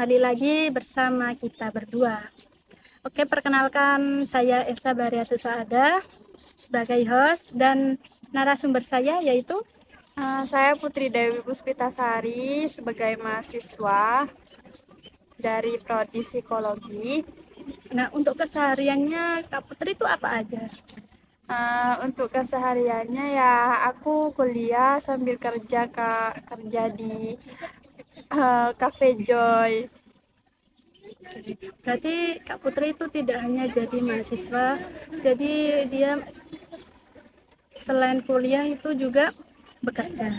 kembali lagi bersama kita berdua. Oke, perkenalkan saya Elsa Bariatu Saada sebagai host dan narasumber saya yaitu Saya Putri Dewi Puspitasari sebagai mahasiswa dari Prodi Psikologi. untuk kesehariannya Kak Putri itu apa aja? Untuk kesehariannya ya aku kuliah sambil kerja di Cafe Joy. Berarti Kak Putri itu tidak hanya jadi mahasiswa, jadi dia selain kuliah itu juga bekerja.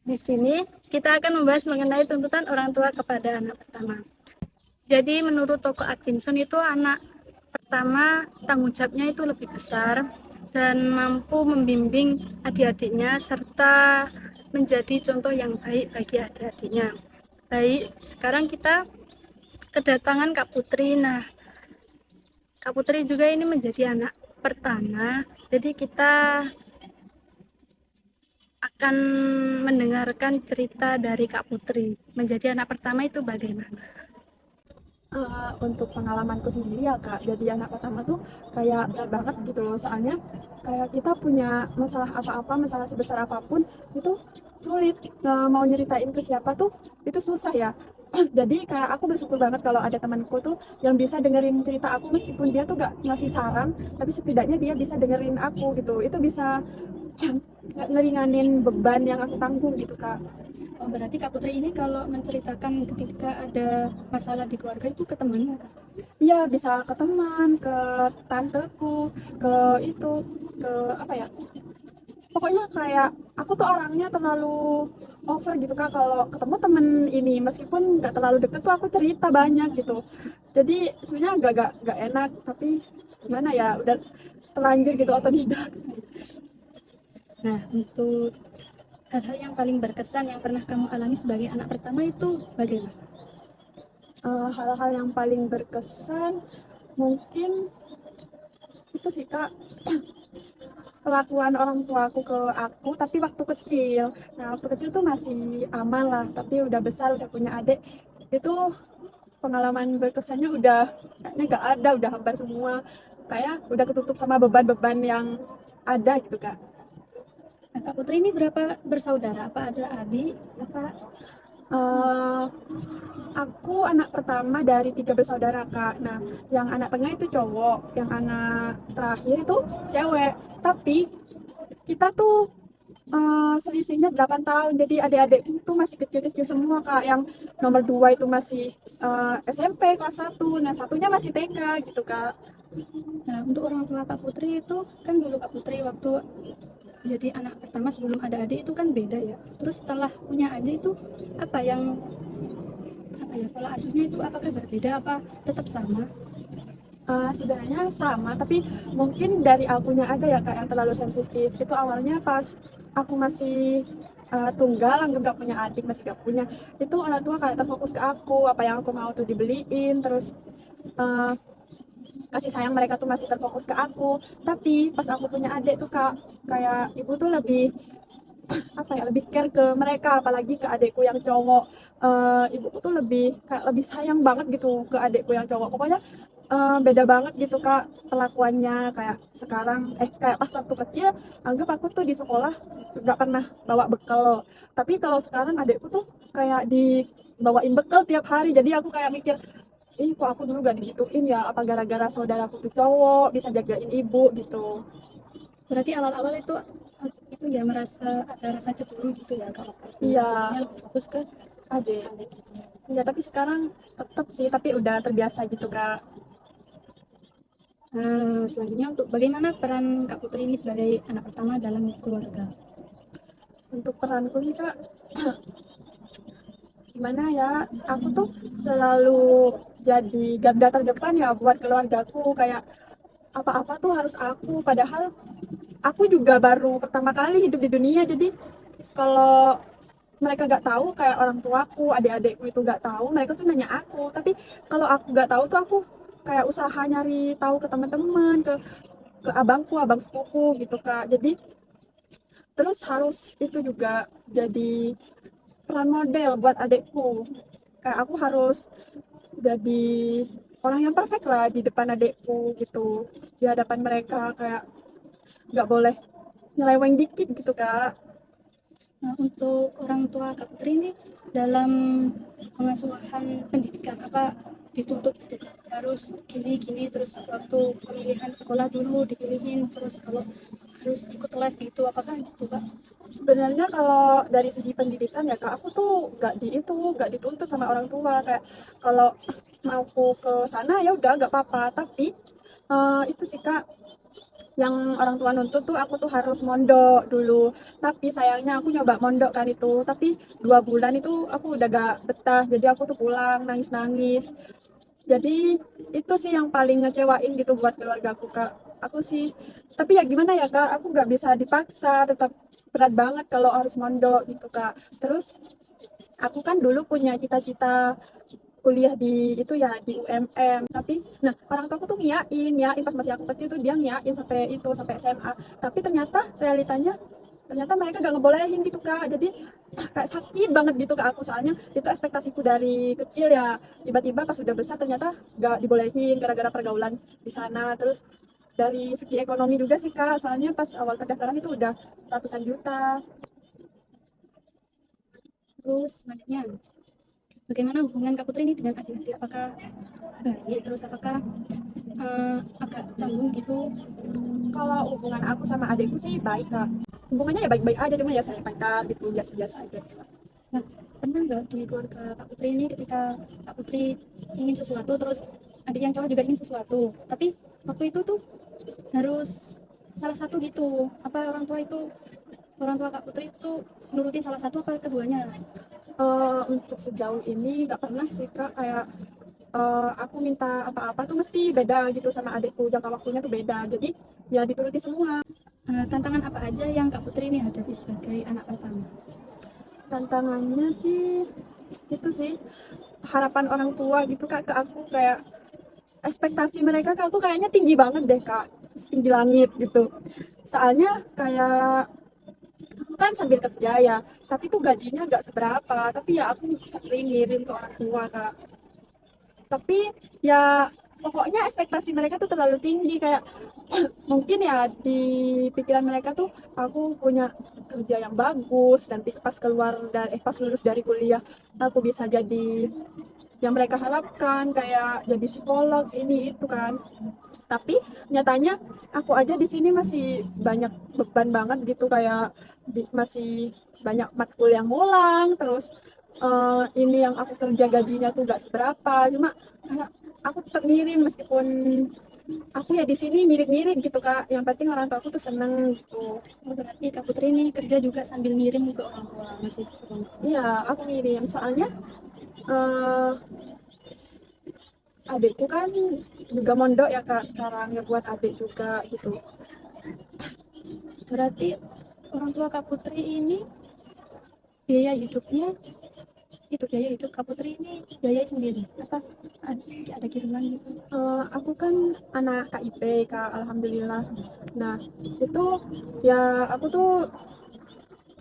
Di sini kita akan membahas mengenai tuntutan orang tua kepada anak pertama. Jadi menurut tokoh Atkinson itu anak pertama tanggung jawabnya itu lebih besar dan mampu membimbing adik-adiknya serta menjadi contoh yang baik bagi adik-adiknya. Baik, sekarang kita kedatangan Kak Putri. Nah, Kak Putri juga ini menjadi anak pertama. Jadi kita akan mendengarkan cerita dari Kak Putri. Menjadi anak pertama itu bagaimana? Untuk pengalamanku sendiri ya Kak, jadi anak pertama tuh kayak berat banget gitu loh, soalnya kayak kita punya masalah apa-apa, masalah sebesar apapun itu sulit, mau nyeritain ke siapa tuh itu susah ya. Jadi kayak aku bersyukur banget kalau ada temanku tuh yang bisa dengerin cerita aku meskipun dia tuh gak ngasih saran, tapi setidaknya dia bisa dengerin aku gitu, itu bisa ngeringanin beban yang aku tanggung gitu Kak. Oh, berarti Kak Putri ini kalau menceritakan ketika ada masalah di keluarga itu ke temannya, Kak? Iya, bisa ke teman, ke tanteku, ke itu, ke apa ya? Pokoknya kayak aku tuh orangnya terlalu over gitu Kak, kalau ketemu temen ini meskipun nggak terlalu deket tuh aku cerita banyak gitu. Jadi sebenarnya agak enak, tapi gimana ya, udah terlanjur gitu otodidak. Nah, untuk hal-hal yang paling berkesan yang pernah kamu alami sebagai anak pertama itu bagaimana? Hal-hal yang paling berkesan mungkin itu sih Kak, perlakuan orang tuaku ke aku tapi waktu kecil. Nah waktu kecil tuh masih aman lah, tapi udah besar udah punya adik itu pengalaman berkesannya udah kayaknya gak ada, udah hambar semua, kayak udah ketutup sama beban-beban yang ada gitu Kak. Nah, Kak Putri ini berapa bersaudara? Apa ada adik? Apa? Eh, aku anak pertama dari 3 bersaudara Kak. Nah yang anak tengah itu cowok, yang anak terakhir itu cewek, tapi kita tuh selisihnya 8 tahun, jadi adik-adikku tuh masih kecil-kecil semua Kak. Yang nomor 2 itu masih SMP kelas 1, nah satunya masih TK gitu Kak. Nah, untuk orang tua Kak Putri itu kan dulu Kak Putri waktu jadi anak pertama sebelum ada adik itu kan beda ya. Terus setelah punya adik itu apa ya pola asuhnya itu apakah berbeda apa tetap sama? Sebenarnya sama, tapi mungkin dari akunya aja ya Kak yang terlalu sensitif. Itu awalnya pas aku masih tunggal, anggap gak punya adik, masih gak punya, itu orang tua kayak terfokus ke aku, apa yang aku mau tuh dibeliin, terus uh, kasih sayang mereka tuh masih terfokus ke aku. Tapi pas aku punya adik tuh Kak, kayak ibu tuh lebih apa ya, lebih care ke mereka, apalagi ke adikku yang cowok. Ibuku tuh lebih kayak lebih sayang banget gitu ke adikku yang cowok. Pokoknya beda banget gitu Kak perlakuannya. Kayak sekarang kayak pas waktu kecil anggap aku tuh di sekolah nggak pernah bawa bekal, tapi kalau sekarang adikku tuh kayak dibawain bekal tiap hari. Jadi aku kayak mikir, ih kok aku dulu gak digituin ya, apa gara-gara saudaraku tuh cowok bisa jagain ibu gitu. Berarti awal-awal itu ya merasa ada rasa cemburu gitu ya Kak Putri. Iya, Maksudnya lebih fokus ke adik. adik gitu. Iya, tapi sekarang tetap sih, tapi udah terbiasa gitu Kak. Selanjutnya untuk bagaimana peran Kak Putri ini sebagai anak pertama dalam keluarga? Untuk peranku sih Kak, gimana ya, aku tuh selalu jadi garda terdepan ya buat keluargaku. Kayak apa-apa tuh harus aku, padahal aku juga baru pertama kali hidup di dunia. Jadi kalau mereka gak tahu, kayak orang tuaku, adik-adikku itu gak tahu, mereka tuh nanya aku. Tapi kalau aku gak tahu tuh aku kayak usaha nyari tahu ke teman-teman, ke abangku, abang sepupu gitu Kak. Jadi terus harus itu juga jadi peran model buat adekku. kayak aku harus jadi orang yang perfect lah di depan adekku gitu, di hadapan mereka, kayak nggak boleh nyeleweng dikit gitu kak. Nah, untuk orang tua Kak Putri ini dalam pengasuhan pendidikan apa dituntut gitu Kak? Harus gini-gini terus waktu pemilihan sekolah dulu dipilihin terus kalau harus ikut les gitu apakah gitu Kak? Sebenarnya kalau dari segi pendidikan ya kak, aku tuh nggak dituntut sama orang tua, kayak kalau mau aku ke sana ya udah nggak apa-apa, tapi itu sih kak, yang orang tua nuntut tuh aku tuh harus mondok dulu. Tapi sayangnya aku nyoba mondok kan itu, tapi 2 bulan itu aku udah gak betah, jadi aku tuh pulang nangis-nangis. Jadi itu sih yang paling ngecewain gitu buat keluarga aku kak. Aku sih, tapi ya gimana ya kak, aku nggak bisa dipaksa, tetap berat banget kalau harus mondok gitu kak. Terus aku kan dulu punya cita-cita kuliah di itu ya di UMM, tapi nah orang tua aku tuh ngiyain pas masih aku kecil tuh, dia ngiyain sampai itu sampai SMA, tapi ternyata realitanya ternyata mereka gak ngebolehin gitu kak. Jadi kayak sakit banget gitu ke aku, soalnya itu ekspektasiku dari kecil ya, tiba-tiba pas udah besar ternyata gak dibolehin gara-gara pergaulan di sana. Terus dari segi ekonomi juga sih kak, soalnya pas awal pendaftaran itu udah ratusan juta. Terus selanjutnya bagaimana hubungan Kak Putri ini dengan adik-adik apakah baik terus apakah agak canggung gitu? Kalau hubungan aku sama adikku sih baik kak, hubungannya ya baik-baik aja, cuma ya saling tengkar gitu, biasa-biasa aja. Nah, pernah nggak di keluarga Kak Putri ini ketika Kak Putri ingin sesuatu terus adik yang cowok juga ingin sesuatu tapi waktu itu tuh harus salah satu gitu apa orang tua Kak Putri itu nurutin salah satu apa keduanya? Untuk sejauh ini nggak pernah sih kak, kayak aku minta apa-apa tuh mesti beda gitu sama adikku, jangka waktunya tuh beda, jadi ya dituruti semua. Tantangan apa aja yang Kak Putri ini hadapi sebagai anak pertama? Tantangannya sih itu sih, harapan orang tua gitu kak ke aku, kayak ekspektasi mereka ke aku kayaknya tinggi banget deh kak, tinggi langit gitu. Soalnya kayak aku kan sambil kerja ya, tapi tuh gajinya nggak seberapa, tapi ya aku sering ngirim ke orang tua kak. Tapi ya pokoknya ekspektasi mereka tuh terlalu tinggi, kayak mungkin ya di pikiran mereka tuh aku punya kerja yang bagus, nanti pas pas lulus dari kuliah aku bisa jadi yang mereka harapkan, kayak jadi psikolog ini itu kan. Tapi nyatanya aku aja di sini masih banyak beban banget gitu, kayak masih banyak matkul yang ngulang, terus ini yang aku kerja gajinya tuh gak seberapa, cuma kayak aku tetap ngirim meskipun aku ya di sini mirip-mirip gitu kak, yang penting orang tua aku tuh seneng gitu. Oh, berarti Kak Putri ini kerja juga sambil ngirim ke orang tua masih ke orang tua. Iya aku ngirim, soalnya eh, adikku kan juga mondok ya kak sekarang, ya buat adik juga gitu. Berarti orang tua Kak Putri ini biaya hidupnya itu biaya hidup Kak Putri ini biaya sendiri apa ada kiriman gitu? Aku kan anak KIP kak, alhamdulillah. Nah itu ya aku tuh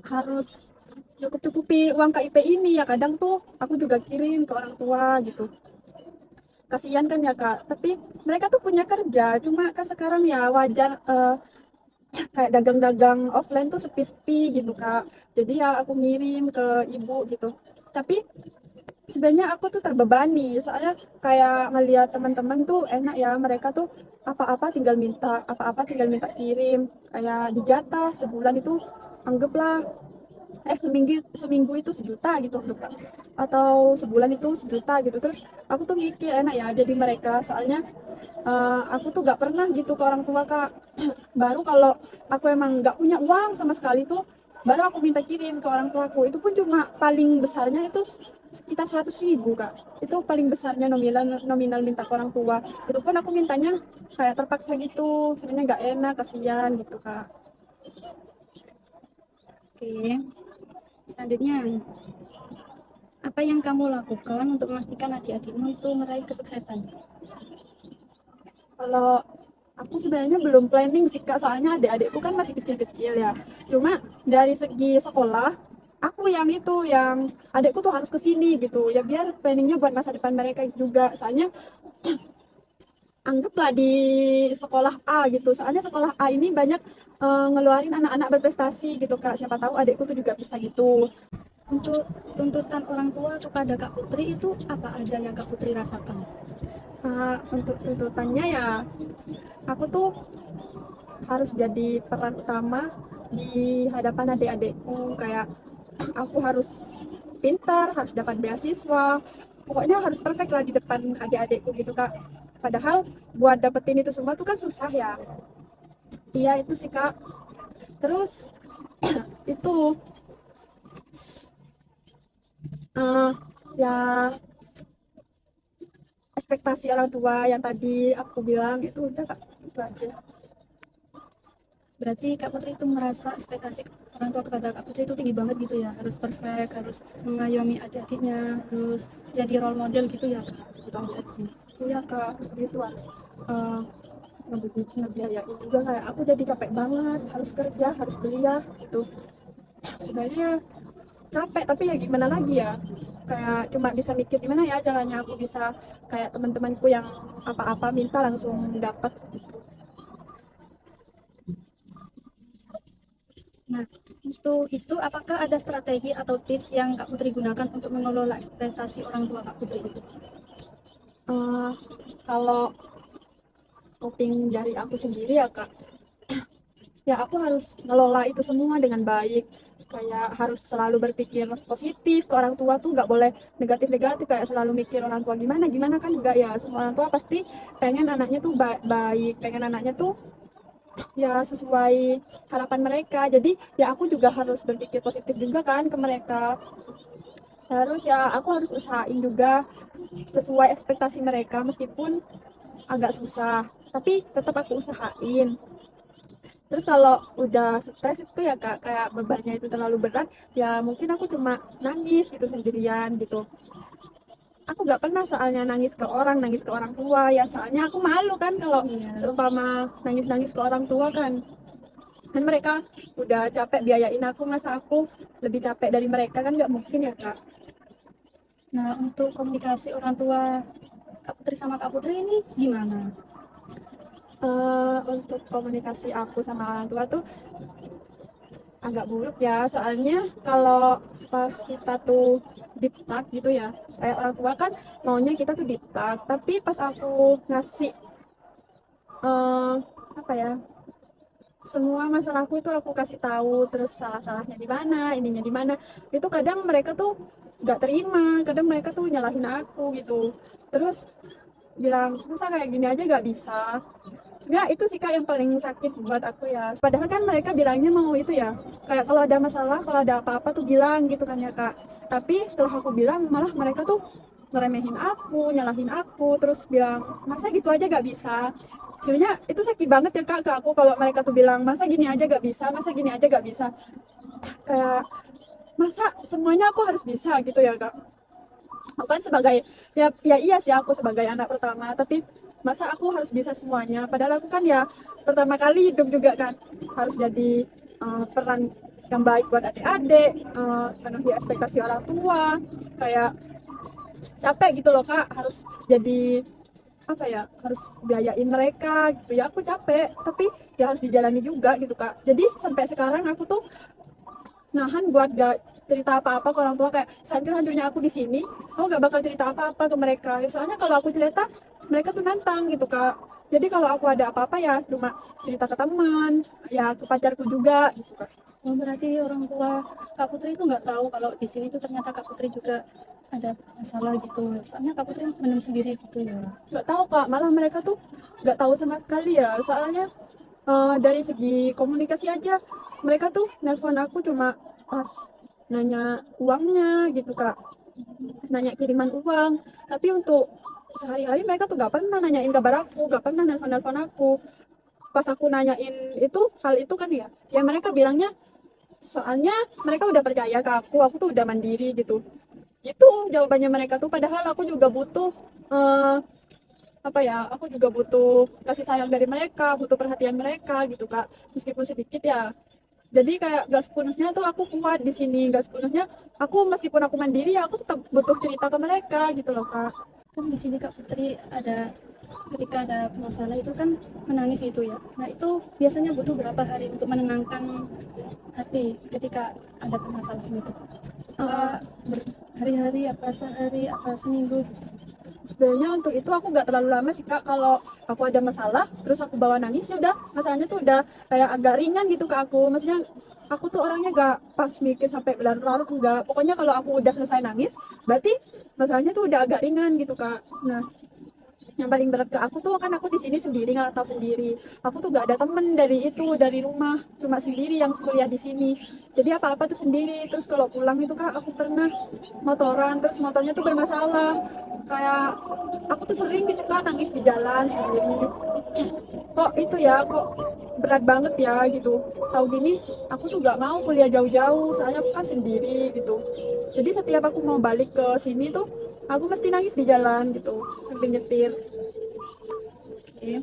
harus cukupi uang KIP ini ya, kadang tuh aku juga kirim ke orang tua gitu. Kasihan kan ya kak, tapi mereka tuh punya kerja, cuma kan sekarang ya wajar, kayak dagang-dagang offline tuh sepi-sepi gitu kak, jadi ya aku ngirim ke ibu gitu. Tapi sebenarnya aku tuh terbebani, soalnya kayak ngeliat teman-teman tuh enak ya, mereka tuh apa-apa tinggal minta kirim, kayak dijatah sebulan itu anggaplah seminggu seminggu itu 1 juta gitu Kak. Atau sebulan itu 1 juta gitu. Terus aku tuh mikir enak ya jadi mereka, soalnya aku tuh gak pernah gitu ke orang tua kak. Baru kalau aku emang gak punya uang sama sekali tuh baru aku minta kirim ke orang tuaku, itu pun cuma paling besarnya itu sekitar 100.000 kak, itu paling besarnya nominal nominal minta ke orang tua. Itu pun aku mintanya kayak terpaksa gitu, sebenarnya gak enak, kasihan gitu kak. Oke, selanjutnya apa yang kamu lakukan untuk memastikan adik-adikmu itu meraih kesuksesan? Kalau aku sebenarnya belum planning sih kak, soalnya adik-adikku kan masih kecil-kecil ya. Cuma dari segi sekolah aku yang itu yang adekku tuh harus ke sini gitu ya, biar planningnya buat masa depan mereka juga. Soalnya anggaplah di sekolah A gitu, soalnya sekolah A ini banyak ngeluarin anak-anak berprestasi gitu kak, siapa tahu adekku tuh juga bisa gitu. Untuk tuntutan orang tua kepada Kak Putri itu apa aja yang Kak Putri rasakan? Untuk tuntutannya ya, aku tuh harus jadi peran utama di hadapan adik-adikku, kayak aku harus pintar, harus dapat beasiswa, pokoknya harus perfect lah di depan adik-adikku gitu kak. Padahal buat dapetin itu semua tuh kan susah ya. Iya itu sih kak. Terus itu eh, ya ekspektasi orang tua yang tadi aku bilang itu udah kak, itu aja. Berarti Kak Putri itu merasa ekspektasi orang tua kepada Kak Putri itu tinggi banget gitu ya, harus perfect, harus mengayomi adik-adiknya, harus jadi role model gitu ya Kak untuk adik-adiknya. Iya kak, harus gitu, harus eh, ngebiayain juga, kayak aku jadi capek banget, harus kerja, harus kuliah gitu. Sebenarnya capek tapi ya gimana lagi ya, kayak cuma bisa mikir gimana ya caranya aku bisa kayak teman-temanku yang apa-apa minta langsung dapat. Nah, untuk itu apakah ada strategi atau tips yang Kak Putri gunakan untuk mengelola ekspektasi orang tua Kak Putri itu? Eh, Kalau coping dari aku sendiri ya kak, ya aku harus ngelola itu semua dengan baik, kayak harus selalu berpikir positif ke orang tua tuh nggak boleh negatif-negatif, kayak selalu mikir orang tua gimana gimana kan enggak ya, semua orang tua pasti pengen anaknya tuh baik, pengen anaknya tuh ya sesuai harapan mereka. Jadi ya aku juga harus berpikir positif juga kan ke mereka, harus ya aku harus usahain juga sesuai ekspektasi mereka meskipun agak susah, tapi tetap aku usahain. Terus kalau udah stres itu ya kak, kayak bebannya itu terlalu berat, ya mungkin aku cuma nangis gitu sendirian gitu. Aku nggak pernah soalnya nangis ke orang tua ya, soalnya aku malu kan kalau Iya. seumpama nangis-nangis ke orang tua kan. Kan mereka udah capek biayain aku, masa aku lebih capek dari mereka, kan nggak mungkin ya kak. Nah, untuk komunikasi orang tua Kak Putri sama Kak Putri ini gimana? Untuk komunikasi aku sama orang tua tuh agak buruk ya, soalnya kalau pas kita tuh deep talk gitu ya, kayak orang tua kan maunya kita tuh deep talk, tapi pas aku ngasih eh, apa ya, semua masalahku itu aku kasih tahu, terus salah-salahnya di mana, ininya di mana, itu kadang mereka tuh nggak terima, kadang mereka tuh nyalahin aku gitu, terus bilang masa kayak gini aja nggak bisa. Sebenarnya itu sih kak yang paling sakit buat aku ya, padahal kan mereka bilangnya mau itu ya, kayak kalau ada masalah, kalau ada apa-apa tuh bilang gitu kan ya kak, tapi setelah aku bilang malah mereka tuh ngeremehin aku, nyalahin aku, terus bilang masa gitu aja gak bisa. Sebenarnya itu sakit banget ya kak ke aku kalau mereka tuh bilang masa gini aja gak bisa, masa gini aja gak bisa, kayak masa semuanya aku harus bisa gitu ya kak. Aku kan sebagai, ya iya sih aku sebagai anak pertama, tapi masa aku harus bisa semuanya, padahal aku kan ya pertama kali hidup juga kan, harus jadi peran yang baik buat adik-adik, penuhi ekspektasi orang tua, kayak capek gitu loh kak, harus jadi apa ya, harus biayain mereka gitu ya, aku capek tapi ya harus dijalani juga gitu kak. Jadi sampai sekarang aku tuh nahan buat gak cerita apa-apa ke orang tua, kayak hancur-hancurnya aku di sini aku gak bakal cerita apa-apa ke mereka ya, soalnya kalau aku cerita mereka tuh nantang gitu kak. Jadi kalau aku ada apa-apa ya cuma cerita ke teman, ya ke pacarku juga gitu kak. Oh, berarti orang tua Kak Putri itu nggak tahu kalau di sini tuh ternyata Kak Putri juga ada masalah gitu. Soalnya Kak Putri mendem sendiri gitu ya. Nggak tahu kak, malah mereka tuh nggak tahu sama sekali ya, soalnya dari segi komunikasi aja mereka tuh nelpon aku cuma pas nanya uangnya gitu kak, pas nanya kiriman uang, tapi untuk sehari-hari mereka tuh nggak pernah nanyain kabar aku, nggak pernah nelpon-nelpon aku. Pas aku nanyain itu hal itu kan ya, ya mereka bilangnya soalnya mereka udah percaya ke aku tuh udah mandiri gitu. Itu jawabannya mereka tuh, padahal aku juga butuh eh, apa ya, aku juga butuh kasih sayang dari mereka, butuh perhatian mereka gitu kak, meskipun sedikit ya. Jadi kayak gak sepenuhnya tuh aku kuat di sini, gak sepenuhnya aku meskipun aku mandiri ya aku tetap butuh cerita ke mereka gitu loh Kak. Kan di sini Kak Putri ada ketika ada masalah itu kan menangis itu ya. Nah itu biasanya butuh berapa hari untuk menenangkan hati ketika ada permasalahan itu? Eh, Apa hari-hari, apa sehari, apa seminggu? Sebenarnya untuk itu aku gak terlalu lama sih Kak. Kalau aku ada masalah terus aku bawa nangis ya udah masalahnya tuh udah kayak agak ringan gitu ke aku. Maksudnya aku tuh orangnya gak pas mikir sampai berlarut-larut, enggak. Pokoknya kalau aku udah selesai nangis berarti masalahnya tuh udah agak ringan gitu Kak. Nah, yang paling berat ke aku tuh kan aku di sini sendiri, nggak tahu sendiri. Aku tuh gak ada temen dari rumah, cuma sendiri yang kuliah di sini. Jadi apa-apa tuh sendiri. Terus kalau pulang itu Kak, aku pernah motoran, terus motornya tuh bermasalah. Kayak aku tuh sering gitu kan nangis di jalan sendiri. Kok itu ya, kok berat banget ya gitu. Tahu gini, aku tuh gak mau kuliah jauh-jauh, soalnya aku kan sendiri gitu. Jadi setiap aku mau balik ke sini tuh, aku mesti nangis di jalan gitu, sambil nyetir. Oke.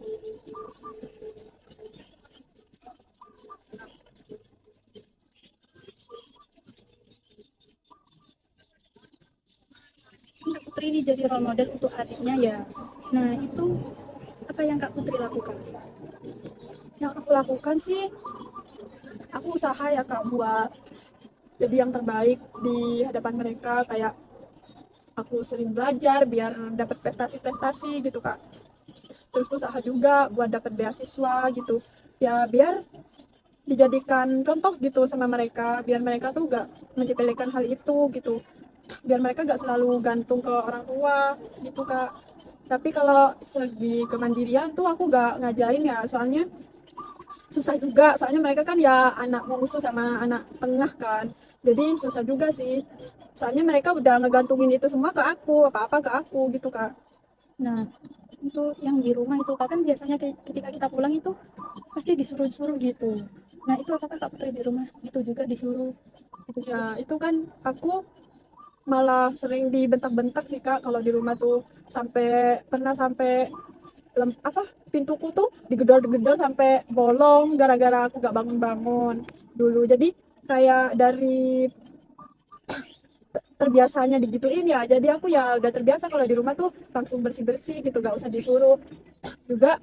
Kak Putri ini jadi role model untuk adiknya ya. Nah itu apa yang Kak Putri lakukan? Yang aku lakukan sih, aku usaha ya Kak buat jadi yang terbaik di hadapan mereka. Kayak aku sering belajar biar dapat prestasi-prestasi gitu Kak. Terus usaha juga buat dapat beasiswa gitu. Ya biar dijadikan contoh gitu sama mereka, biar mereka tuh gak menyepelekan hal itu gitu, biar mereka gak selalu gantung ke orang tua gitu Kak. Tapi kalau segi kemandirian tuh aku gak ngajarin ya, soalnya susah juga, soalnya mereka kan ya anak bungsu sama anak tengah kan, jadi susah juga sih, soalnya mereka udah ngegantungin itu semua ke aku, apa-apa ke aku gitu Kak. Nah untuk yang di rumah itu Kak kan biasanya ketika kita pulang itu pasti disuruh-suruh gitu. Nah itu apakah Kak Putri di rumah itu juga disuruh gitu juga? Ya itu kan aku malah sering dibentak-bentak sih Kak kalau di rumah tuh, sampai pernah sampai apa pintuku tuh digedor-gedor sampai bolong gara-gara aku gak bangun-bangun dulu. Jadi kayak dari terbiasanya digituin ya, jadi aku ya udah terbiasa kalau di rumah tuh langsung bersih-bersih gitu, gak usah disuruh juga.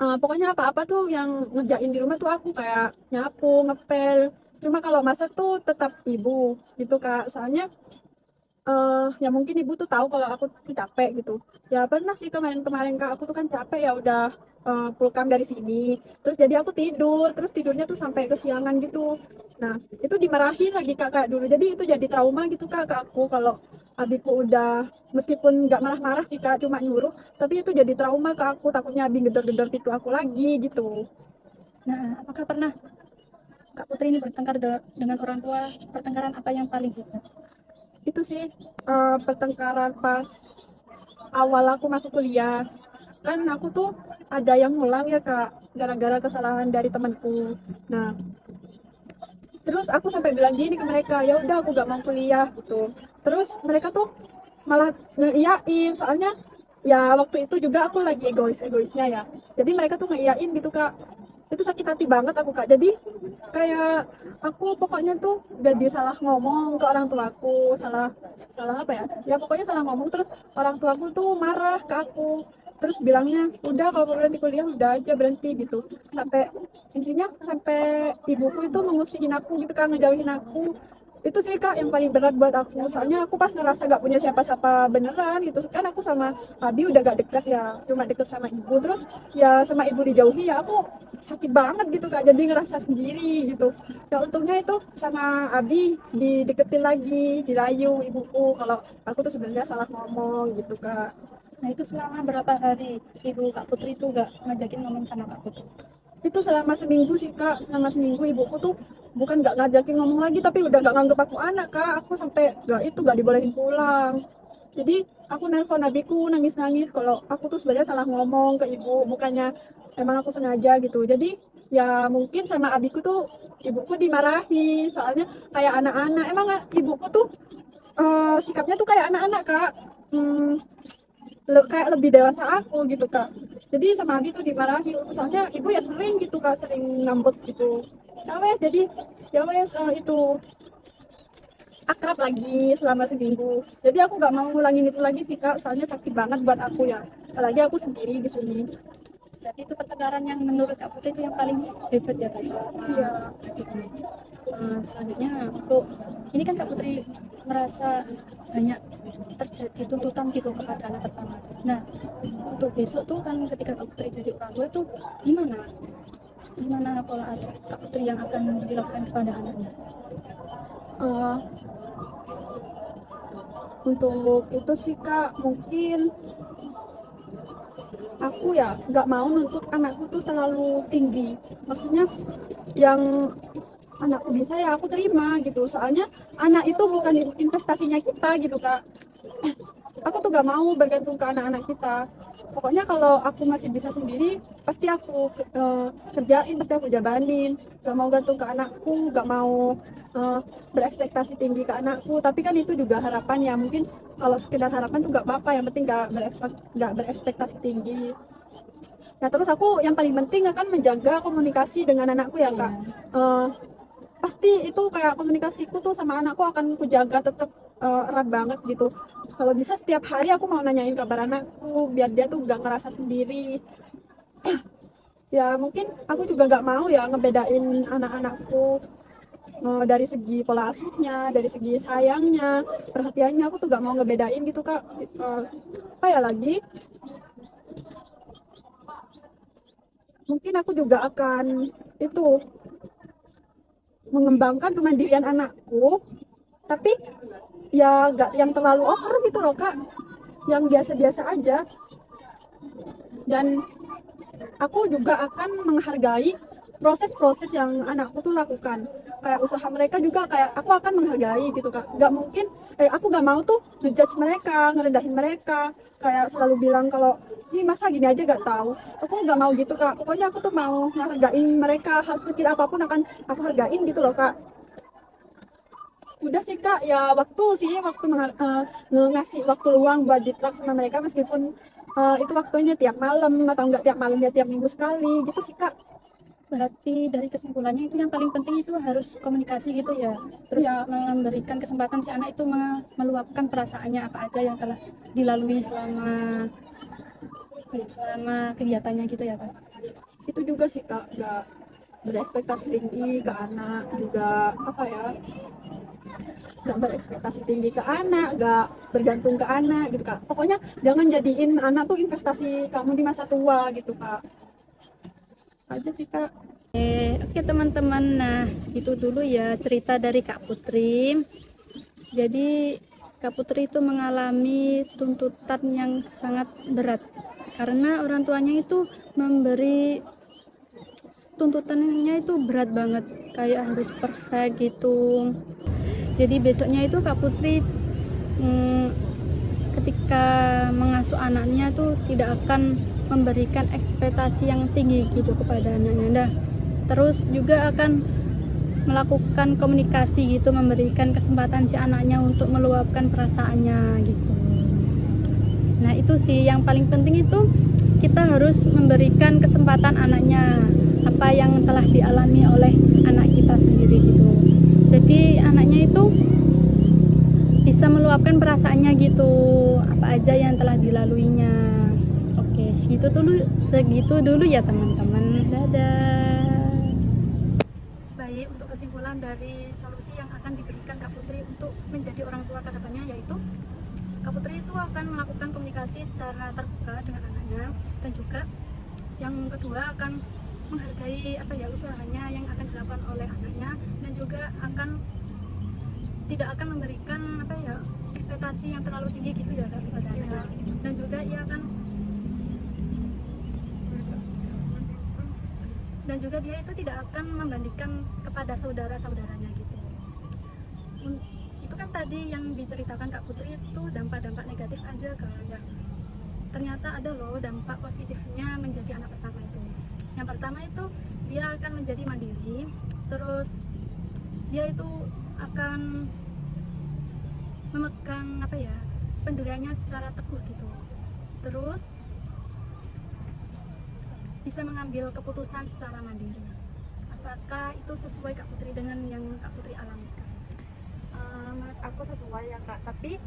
Pokoknya apa-apa tuh yang ngerjain di rumah tuh aku kayak nyapu, ngepel. Cuma kalau masak tuh tetap ibu gitu Kak, soalnya ya mungkin ibu tuh tahu kalau aku tuh capek gitu. Ya pernah sih kemarin-kemarin Kak, aku tuh kan capek ya udah pulang dari sini. Terus jadi aku tidur, terus tidurnya tuh sampai kesiangan gitu. Nah, itu dimarahin lagi kakak dulu. Jadi itu jadi trauma gitu Kak ke aku kalau adikku udah, meskipun nggak marah-marah sih Kak, cuma nyuruh, tapi itu jadi trauma ke aku, takutnya abi gedor-gedor pintu aku lagi gitu. Nah apakah pernah Kak Putri ini bertengkar dengan orang tua? Pertengkaran apa yang paling hebat? Itu sih pertengkaran pas awal aku masuk kuliah. Kan aku tuh ada yang ngulang ya Kak, gara-gara kesalahan dari temanku. Nah, terus aku sampai bilang gini ke mereka, ya udah aku gak mau kuliah gitu. Terus mereka tuh malah ngeiyain, soalnya ya waktu itu juga aku lagi egoisnya ya. Jadi mereka tuh ngeiyain gitu Kak. Itu sakit hati banget aku Kak. Jadi kayak aku pokoknya tuh jadi salah ngomong ke orang tuaku, salah salah apa ya? Ya pokoknya salah ngomong, terus orang tuaku tuh marah ke aku. Terus bilangnya, udah kalau berhenti kuliah udah aja berhenti gitu. Sampai intinya sampai ibuku itu mengusirin aku gitu kan, ngejauhin aku. Itu sih Kak yang paling berat buat aku, soalnya aku pas ngerasa gak punya siapa-siapa beneran gitu kan. Aku sama Abi udah gak dekat ya, cuma deket sama ibu, terus ya sama ibu dijauhi, ya aku sakit banget gitu Kak, jadi ngerasa sendiri gitu. Ya untungnya itu sama Abi dideketin lagi, dirayu ibuku kalau aku tuh sebenarnya salah ngomong gitu Kak. Nah itu selama berapa hari ibu Kak Putri itu gak ngajakin ngomong sama Kak Putri? Itu selama seminggu sih Kak, selama seminggu ibuku tuh bukan gak ngajakin ngomong lagi, tapi udah gak nganggep aku anak Kak. Aku sampai gak dibolehin pulang. Jadi aku nelpon abiku nangis-nangis kalau aku tuh sebenarnya salah ngomong ke ibu, bukannya emang aku sengaja gitu. Jadi ya mungkin sama abiku tuh ibuku dimarahi, soalnya kayak anak-anak. Emang ibuku tuh sikapnya tuh kayak anak-anak Kak. Hmm, kayak lebih dewasa aku gitu Kak. Jadi sama Abi tuh dimarahi, soalnya ibu ya sering gitu Kak, sering ngambek gitu. ya wes, jadi ya wes, itu akrab lagi selama seminggu. Jadi aku nggak mau ngulangin itu lagi sih kak, soalnya sakit banget buat aku ya. Apalagi aku sendiri di sini. Berarti itu pertengkaran yang menurut Kak Putri itu yang paling hebat ya Kak selama Iya. gitu. Selanjutnya untuk ini kan Kak Putri merasa banyak terjadi tuntutan gitu kepada anak pertama. Nah, untuk besok tuh kan ketika Kak Putri jadi orang tua itu gimana? Gimana pola asuh Kak Putri yang akan dilakukan kepada anaknya? Eh, untuk itu sih kak, mungkin aku ya nggak mau nuntut anakku tuh terlalu tinggi. Maksudnya yang anakku bisa ya aku terima gitu. Soalnya anak itu bukan investasinya kita gitu kak. Aku tuh gak mau bergantung ke anak-anak kita. Pokoknya kalau aku masih bisa sendiri, pasti aku kerjain, pasti aku jabanin. Gak mau gantung ke anakku, gak mau berekspektasi tinggi ke anakku. Tapi kan itu juga harapan ya. Mungkin kalau sekedar harapan tuh gak apa-apa. Yang penting gak berekspektasi tinggi. Nah terus aku yang paling penting akan menjaga komunikasi dengan anakku ya kak. Pasti itu kayak komunikasiku tuh sama anakku akan kujaga tetap erat banget gitu. Kalau bisa setiap hari aku mau nanyain kabar anakku biar dia tuh gak ngerasa sendiri. Ya mungkin aku juga gak mau ya ngebedain anak-anakku dari segi pola asuhnya, dari segi sayangnya, perhatiannya. Aku tuh gak mau ngebedain gitu kak. Apa ya lagi? Mungkin aku juga akan itu mengembangkan kemandirian anakku, tapi ya gak yang terlalu over gitu loh kak, yang biasa-biasa aja. Dan aku juga akan menghargai proses-proses yang anakku tuh lakukan, kayak usaha mereka juga kayak aku akan menghargai gitu kak. Gak mungkin aku gak mau tuh ngejudge mereka, ngerendahin mereka, kayak selalu bilang kalau ini masa gini aja gak tahu. Aku gak mau gitu kak, pokoknya aku tuh mau ngehargain mereka, hal sekecil apapun akan aku hargain gitu loh kak. Udah sih kak, ya waktu ngasih waktu luang buat deep talk sama mereka, meskipun itu waktunya tiap malam atau enggak tiap malam ya tiap minggu sekali gitu sih kak. Berarti dari kesimpulannya itu yang paling penting itu harus komunikasi gitu ya. Terus Ya, memberikan kesempatan si anak itu meluapkan perasaannya apa aja yang telah dilalui selama kegiatannya gitu ya Kak. situ juga sih kak, nggak berekspektasi tinggi ke anak juga, apa ya, nggak berekspektasi tinggi ke anak, nggak bergantung ke anak gitu kak. Pokoknya jangan jadiin anak tuh investasi kamu di masa tua gitu kak. Aja sih kak. Oke teman-teman, nah segitu dulu ya cerita dari Kak Putri. Jadi Kak Putri itu mengalami tuntutan yang sangat berat karena orang tuanya itu memberi tuntutannya itu berat banget, kayak harus perfect gitu. Jadi besoknya itu Kak Putri ketika mengasuh anaknya tuh tidak akan memberikan ekspektasi yang tinggi gitu kepada anaknya. Nah, terus juga akan melakukan komunikasi gitu, memberikan kesempatan si anaknya untuk meluapkan perasaannya gitu. Nah itu sih yang paling penting, itu kita harus memberikan kesempatan anaknya apa yang telah dialami oleh anak kita sendiri gitu. Jadi anaknya itu bisa meluapkan perasaannya gitu, apa aja yang telah dilaluinya. Oke, segitu dulu ya teman-teman. Dadah. Baik, untuk kesimpulan dari solusi yang akan diberikan Kak Putri untuk menjadi orang tua ke depannya, yaitu Kak Putri itu akan melakukan komunikasi secara terbuka dengan anaknya, dan juga yang kedua akan menghargai usahanya yang akan dilakukan oleh anaknya, dan juga tidak akan memberikan ekspektasi yang terlalu tinggi gitu ya kepada anaknya, dan juga dia itu tidak akan membandingkan kepada saudara-saudaranya gitu. Itu kan tadi yang diceritakan Kak Putri itu dampak-dampak negatif aja kan ya. Ternyata ada loh dampak positifnya menjadi anak pertama itu. Yang pertama itu dia akan menjadi mandiri, terus dia itu akan memegang pendiriannya secara teguh gitu. Terus bisa mengambil keputusan secara mandiri. apakah itu sesuai Kak Putri dengan yang Kak Putri alami sekarang? Menurut aku sesuai ya kak, tapi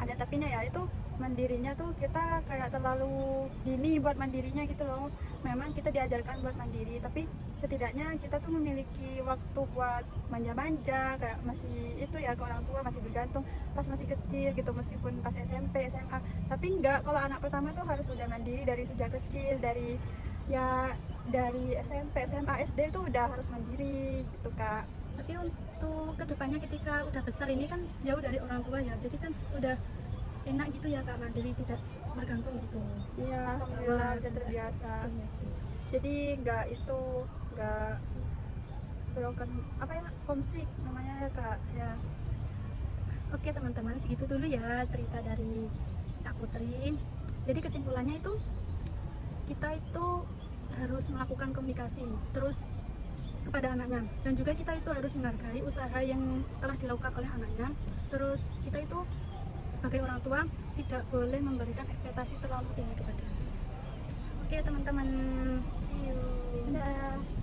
ada tapinya ya, itu mandirinya tuh kita kayak terlalu dini buat mandirinya gitu loh. Memang kita diajarkan buat mandiri, tapi setidaknya kita tuh memiliki waktu buat manja-manja, kayak masih itu ya ke orang tua, masih bergantung pas masih kecil gitu, meskipun pas SMP, SMA. Tapi enggak, kalau anak pertama tuh harus udah mandiri dari sejak kecil, dari SMP, SMA, SD tuh udah harus mandiri gitu kak. Tapi untuk kedepannya ketika udah besar ini kan jauh dari orang tua ya, jadi kan udah enak gitu ya Kak, mandiri tidak bergantung gitu. Iya, alhamdulillah udah terbiasa. Jadi nggak broken apa ya, homesick namanya ya kak ya. Oke teman-teman, segitu dulu ya cerita dari Kak Putri. Jadi kesimpulannya itu kita itu harus melakukan komunikasi terus kepada anaknya, dan juga kita itu harus menghargai usaha yang telah dilakukan oleh anaknya. Terus kita itu sebagai orang tua tidak boleh memberikan ekspektasi terlalu tinggi kepada anak. Oke teman-teman, see you. Dadah.